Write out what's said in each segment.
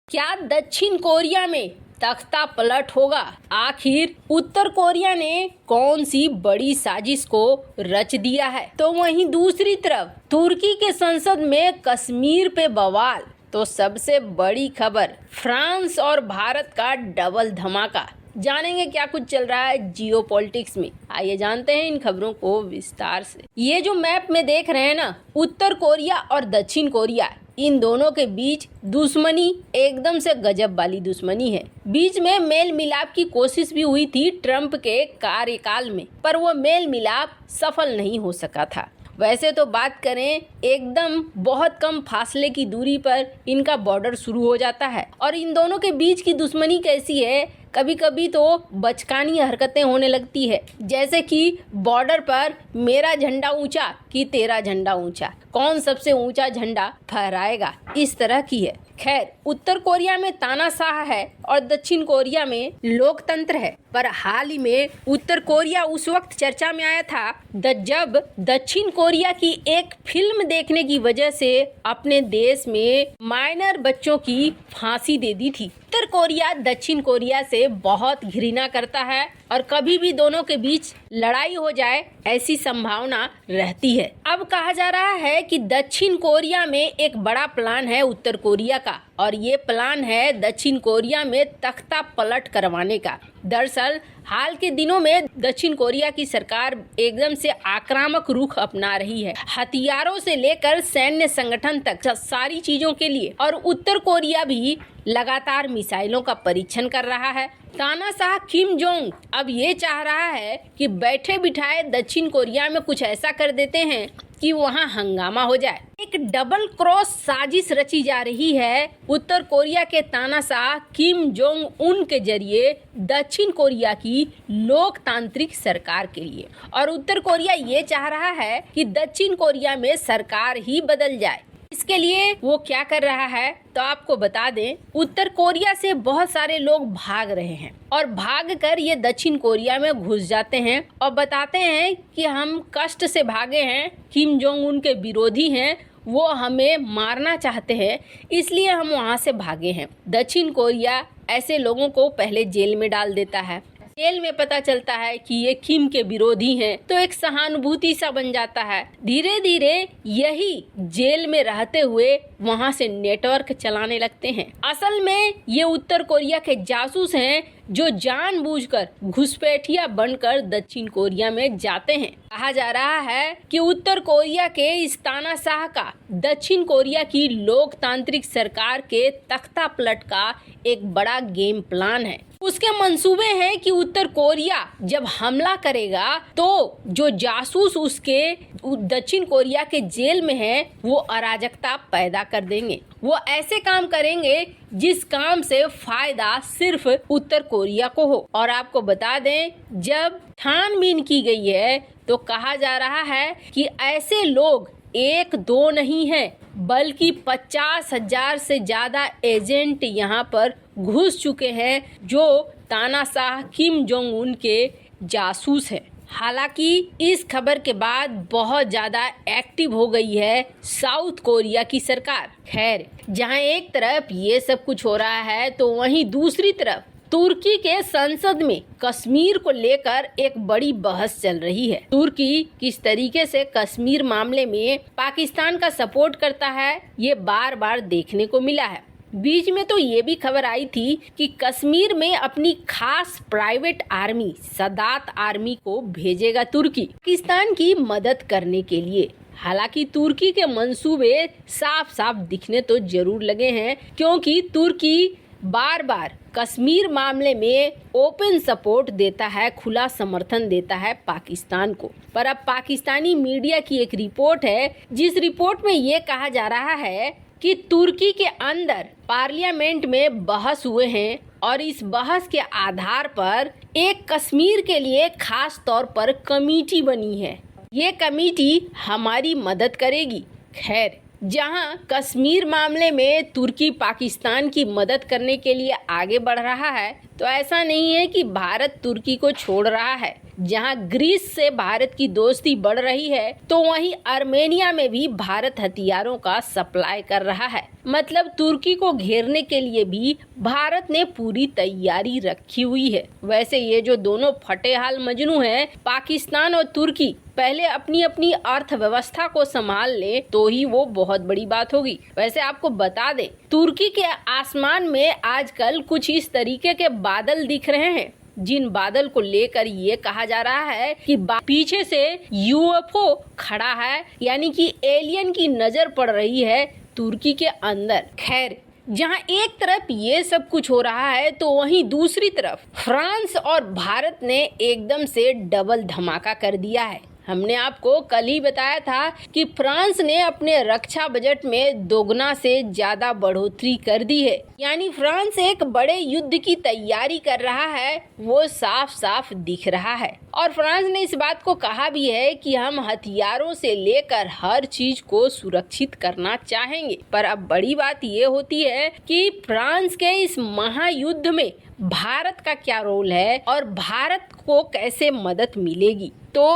क्या दक्षिण कोरिया में तख्ता पलट होगा? आखिर उत्तर कोरिया ने कौन सी बड़ी साजिश को रच दिया है? तो वहीं दूसरी तरफ तुर्की के संसद में कश्मीर पे बवाल। तो सबसे बड़ी खबर, फ्रांस और भारत का डबल धमाका। जानेंगे क्या कुछ चल रहा है जियो पॉलिटिक्स में। आइए जानते हैं इन खबरों को विस्तार से। ये जो मैप में देख रहे हैं ना, उत्तर कोरिया और दक्षिण कोरिया, इन दोनों के बीच दुश्मनी एकदम से गजब वाली दुश्मनी है। बीच में मेल मिलाप की कोशिश भी हुई थी ट्रम्प के कार्यकाल में, पर वो मेल मिलाप सफल नहीं हो सका था। वैसे तो बात करें, एकदम बहुत कम फासले की दूरी पर इनका बॉर्डर शुरू हो जाता है और इन दोनों के बीच की दुश्मनी कैसी है, कभी कभी तो बचकानी हरकतें होने लगती है। जैसे कि बॉर्डर पर मेरा झंडा ऊंचा कि तेरा झंडा ऊंचा, कौन सबसे ऊंचा झंडा फहराएगा, इस तरह की है। खैर, उत्तर कोरिया में तानाशाह है और दक्षिण कोरिया में लोकतंत्र है। पर हाल ही में उत्तर कोरिया उस वक्त चर्चा में आया था जब दक्षिण कोरिया की एक फिल्म देखने की वजह से अपने देश में माइनर बच्चों की फांसी दे दी थी। उत्तर कोरिया दक्षिण कोरिया से बहुत घृणा करता है और कभी भी दोनों के बीच लड़ाई हो जाए ऐसी संभावना रहती है। अब कहा जा रहा है कि दक्षिण कोरिया में एक बड़ा प्लान है उत्तर कोरिया का, और ये प्लान है दक्षिण कोरिया में तख्ता पलट करवाने का। दरअसल हाल के दिनों में दक्षिण कोरिया की सरकार एकदम से आक्रामक रुख अपना रही है, हथियारों से लेकर सैन्य संगठन तक सारी चीजों के लिए। और उत्तर कोरिया भी लगातार मिसाइलों का परीक्षण कर रहा है। तानाशाह किम जोंग अब ये चाह रहा है कि बैठे बिठाए दक्षिण कोरिया में कुछ ऐसा कर देते हैं कि वहां हंगामा हो जाए। एक डबल क्रॉस साजिश रची जा रही है उत्तर कोरिया के तानाशाह किम जोंग उन के जरिए दक्षिण कोरिया की लोकतांत्रिक सरकार के लिए। और उत्तर कोरिया ये चाह रहा है कि दक्षिण कोरिया में सरकार ही बदल जाए। इसके लिए वो क्या कर रहा है तो आपको बता दें, उत्तर कोरिया से बहुत सारे लोग भाग रहे हैं और भाग कर ये दक्षिण कोरिया में घुस जाते हैं और बताते हैं कि हम कष्ट से भागे हैं, किम जोंग उन के विरोधी हैं, वो हमें मारना चाहते हैं, इसलिए हम वहाँ से भागे हैं। दक्षिण कोरिया ऐसे लोगों को पहले जेल में डाल देता है। जेल में पता चलता है कि ये किम के विरोधी हैं, तो एक सहानुभूति सा बन जाता है। धीरे धीरे यही जेल में रहते हुए वहाँ से नेटवर्क चलाने लगते हैं। असल में ये उत्तर कोरिया के जासूस हैं जो जानबूझकर घुसपैठिया बनकर दक्षिण कोरिया में जाते हैं। कहा जा रहा है कि उत्तर कोरिया के इस तानाशाह का दक्षिण कोरिया की लोकतांत्रिक सरकार के तख्ता पलट का एक बड़ा गेम प्लान है। उसके मंसूबे हैं कि उत्तर कोरिया जब हमला करेगा तो जो जासूस उसके दक्षिण कोरिया के जेल में हैं वो अराजकता पैदा कर देंगे। वो ऐसे काम करेंगे जिस काम से फायदा सिर्फ उत्तर कोरिया को हो। और आपको बता दें, जब छानबीन की गई है तो कहा जा रहा है कि ऐसे लोग एक दो नहीं है बल्कि 50,000 से ज्यादा एजेंट यहाँ पर घुस चुके हैं जो तानाशाह किम जोंग उन के जासूस हैं। हालांकि इस खबर के बाद बहुत ज्यादा एक्टिव हो गई है साउथ कोरिया की सरकार। खैर, जहां एक तरफ ये सब कुछ हो रहा है तो वहीं दूसरी तरफ तुर्की के संसद में कश्मीर को लेकर एक बड़ी बहस चल रही है। तुर्की किस तरीके से कश्मीर मामले में पाकिस्तान का सपोर्ट करता है, ये बार बार देखने को मिला है। बीच में तो ये भी खबर आई थी कि कश्मीर में अपनी खास प्राइवेट आर्मी सदात आर्मी को भेजेगा तुर्की पाकिस्तान की मदद करने के लिए। हालांकि तुर्की के मंसूबे साफ साफ दिखने तो जरूर लगे हैं, क्योंकि तुर्की बार बार कश्मीर मामले में ओपन सपोर्ट देता है, खुला समर्थन देता है पाकिस्तान को। पर अब पाकिस्तानी मीडिया की एक रिपोर्ट है जिस रिपोर्ट में ये कहा जा रहा है कि तुर्की के अंदर पार्लियामेंट में बहस हुए हैं और इस बहस के आधार पर एक कश्मीर के लिए खास तौर पर कमेटी बनी है। ये कमेटी हमारी मदद करेगी। खैर, जहां कश्मीर मामले में तुर्की पाकिस्तान की मदद करने के लिए आगे बढ़ रहा है, तो ऐसा नहीं है कि भारत तुर्की को छोड़ रहा है। जहां ग्रीस से भारत की दोस्ती बढ़ रही है, तो वहीं आर्मेनिया में भी भारत हथियारों का सप्लाई कर रहा है। मतलब तुर्की को घेरने के लिए भी भारत ने पूरी तैयारी रखी हुई है। वैसे ये जो दोनों फटे हाल मजनू हैं, पाकिस्तान और तुर्की, पहले अपनी अपनी अर्थव्यवस्था को संभाल ले तो ही वो बहुत बड़ी बात होगी। वैसे आपको बता दे, तुर्की के आसमान में आजकल कुछ इस तरीके के बादल दिख रहे हैं, जिन बादल को लेकर ये कहा जा रहा है कि पीछे से यूएफओ खड़ा है, यानी कि एलियन की नजर पड़ रही है तुर्की के अंदर। खैर, जहां एक तरफ ये सब कुछ हो रहा है, तो वहीं दूसरी तरफ फ्रांस और भारत ने एकदम से डबल धमाका कर दिया है। हमने आपको कल ही बताया था कि फ्रांस ने अपने रक्षा बजट में दोगुना से ज्यादा बढ़ोतरी कर दी है। यानी फ्रांस एक बड़े युद्ध की तैयारी कर रहा है, वो साफ साफ दिख रहा है। और फ्रांस ने इस बात को कहा भी है कि हम हथियारों से लेकर हर चीज को सुरक्षित करना चाहेंगे। पर अब बड़ी बात ये होती है कि फ्रांस के इस महायुद्ध में भारत का क्या रोल है और भारत को कैसे मदद मिलेगी। तो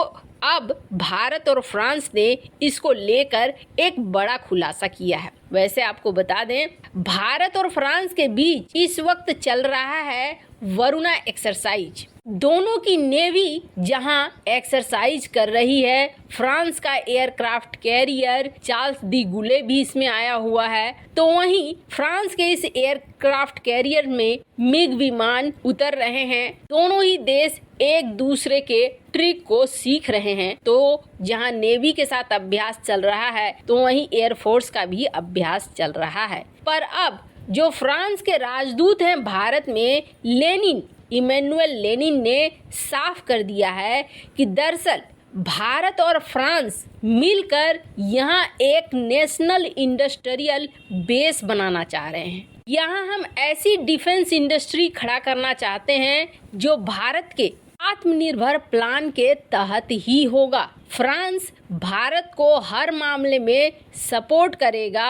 अब भारत और फ्रांस ने इसको लेकर एक बड़ा खुलासा किया है। वैसे आपको बता दें, भारत और फ्रांस के बीच इस वक्त चल रहा है वरुणा एक्सरसाइज। दोनों की नेवी जहां एक्सरसाइज कर रही है, फ्रांस का एयरक्राफ्ट कैरियर चार्ल्स डी गुले भी इसमें आया हुआ है, तो वहीं फ्रांस के इस एयरक्राफ्ट कैरियर में मिग विमान उतर रहे हैं। दोनों ही देश एक दूसरे के ट्रिक को सीख रहे हैं। तो जहां नेवी के साथ अभ्यास चल रहा है, तो वहीं एयरफोर्स का भी अभ्यास चल रहा है। पर अब जो फ्रांस के राजदूत हैं भारत में, इमैनुअल लेनिन ने साफ कर दिया है कि दरअसल भारत और फ्रांस मिलकर यहाँ एक नेशनल इंडस्ट्रियल बेस बनाना चाह रहे हैं। यहाँ हम ऐसी डिफेंस इंडस्ट्री खड़ा करना चाहते हैं जो भारत के आत्मनिर्भर प्लान के तहत ही होगा। फ्रांस भारत को हर मामले में सपोर्ट करेगा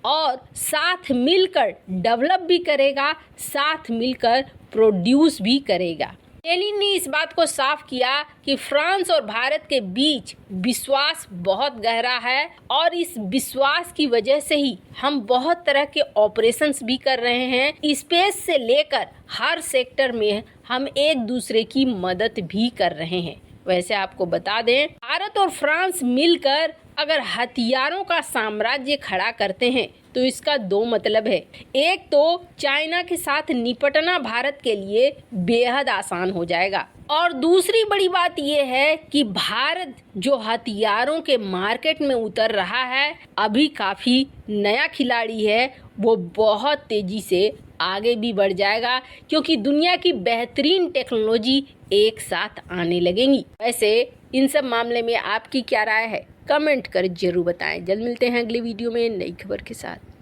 और साथ मिलकर डेवलप भी करेगा, साथ मिलकर प्रोड्यूस भी करेगा। लेनिन ने इस बात को साफ किया कि फ्रांस और भारत के बीच विश्वास बहुत गहरा है और इस विश्वास की वजह से ही हम बहुत तरह के ऑपरेशंस भी कर रहे हैं। स्पेस से लेकर हर सेक्टर में हम एक दूसरे की मदद भी कर रहे हैं। वैसे आपको बता दें, भारत और फ्रांस मिलकर अगर हथियारों का साम्राज्य खड़ा करते हैं तो इसका दो मतलब है। एक तो चाइना के साथ निपटना भारत के लिए बेहद आसान हो जाएगा, और दूसरी बड़ी बात यह है कि भारत जो हथियारों के मार्केट में उतर रहा है, अभी काफी नया खिलाड़ी है, वो बहुत तेजी से आगे भी बढ़ जाएगा, क्योंकि दुनिया की बेहतरीन टेक्नोलॉजी एक साथ आने लगेंगी। वैसे इन सब मामले में आपकी क्या राय है, कमेंट कर जरूर बताएं। जल्द मिलते हैं अगली वीडियो में नई खबर के साथ।